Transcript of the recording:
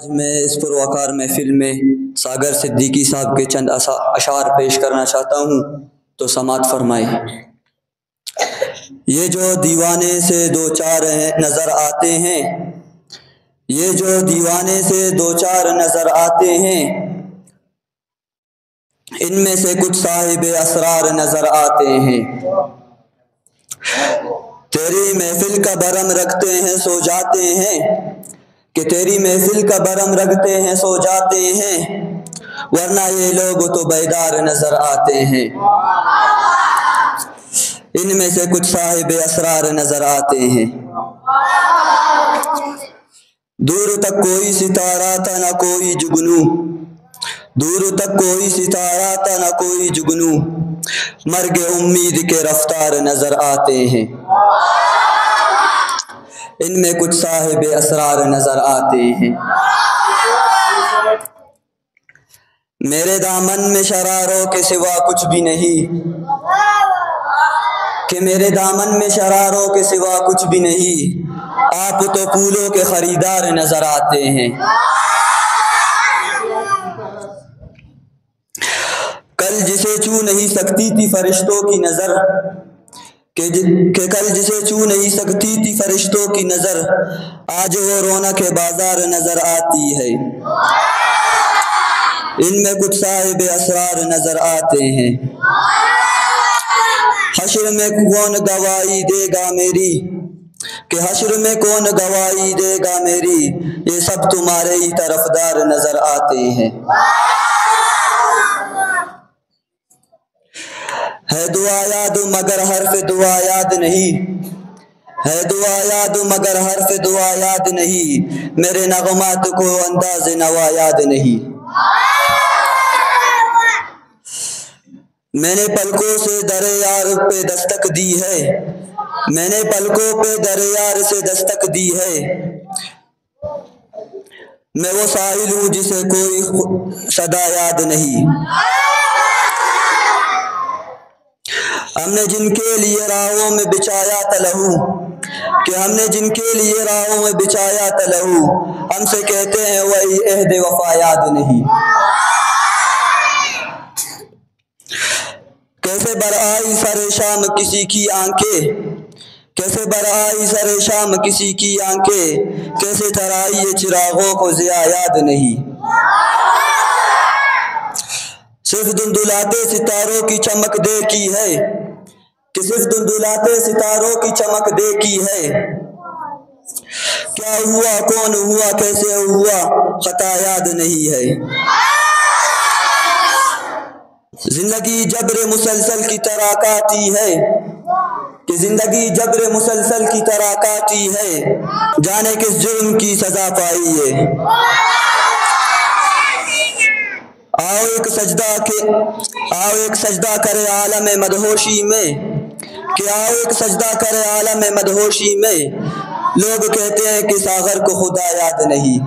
میں اس پروقار محفل میں ساگر صدیقی صاحب کے چند اشعار پیش کرنا چاہتا ہوں تو سماعت فرمائے۔ یہ جو دیوانے سے دو چار نظر آتے ہیں، یہ جو دیوانے سے دو چار نظر آتے ہیں، ان میں سے کچھ صاحب اسرار نظر آتے ہیں۔ تیری محفل کا برم رکھتے ہیں سو جاتے ہیں، کہ تیری محفل کا برم رکھتے ہیں سو جاتے ہیں، ورنہ یہ لوگ تو بیدار نظر آتے ہیں۔ ان میں سے کچھ صاحب اسرار نظر آتے ہیں۔ دور تک کوئی ستارہ تھا نہ کوئی جگنو، دور تک کوئی ستارہ تھا نہ کوئی جگنو، مرگ امید کے رفتار نظر آتے ہیں۔ ان میں کچھ صاحب اسرار نظر آتے ہیں۔ میرے دامن میں شراروں کے سوا کچھ بھی نہیں، کہ میرے دامن میں شراروں کے سوا کچھ بھی نہیں، آپ تو پھولوں کے خریدار نظر آتے ہیں۔ کل جسے چھو نہیں سکتی تھی فرشتوں کی نظر، کہ کل جسے چھو نہیں سکتی تھی فرشتوں کی نظر، آج وہ رونق بازار نظر آتی ہے۔ ان میں کچھ صاحب اسرار نظر آتے ہیں۔ حشر میں کون گواہی دے گا میری، کہ حشر میں کون گواہی دے گا میری، یہ سب تمہارے ہی طرفدار نظر آتے ہیں۔ ہے دعا یاد مگر حرف دعا یاد نہیں، ہے دعا یاد مگر حرف دعا یاد نہیں، میرے نغمات کو انداز نوا یاد نہیں۔ میں نے پلکوں سے در یار پہ دستک دی ہے، میں نے پلکوں پہ در یار سے دستک دی ہے، میں وہ ساحل ہوں جسے کوئی صدا یاد نہیں۔ ہم نے جن کے لیے راہوں میں بچھایا تھا لہو، کہ ہم نے جن کے لیے راہوں میں بچھایا تھا لہو، ہم سے کہتے ہیں وہی عہد وفا یاد نہیں۔ کیسے برآئی سر شام کسی کی آنکھیں، کیسے برآئی سر شام کسی کی آنکھیں، کیسے ترائی یہ چراغوں کو ضیاء یاد نہیں۔ صرف دھندلاتے ستاروں کی چمک دیکھی ہے، کہ صرف دھندلاتے ستاروں کی چمک دیکھی ہے، کیا ہوا کون ہوا کیسے ہوا خطا یاد نہیں ہے۔ زندگی جبر مسلسل کی طرح کاٹی ہے، کہ زندگی جبر مسلسل کی طرح کاٹی ہے، جانے کس جرم کی سزا پائی ہے۔ آؤ ایک سجدہ کرے عالم مدہوشی میں، کہ آؤ ایک سجدہ کرے عالم مدہوشی میں، لوگ کہتے ہیں کہ ساغر کو خدا یاد نہیں۔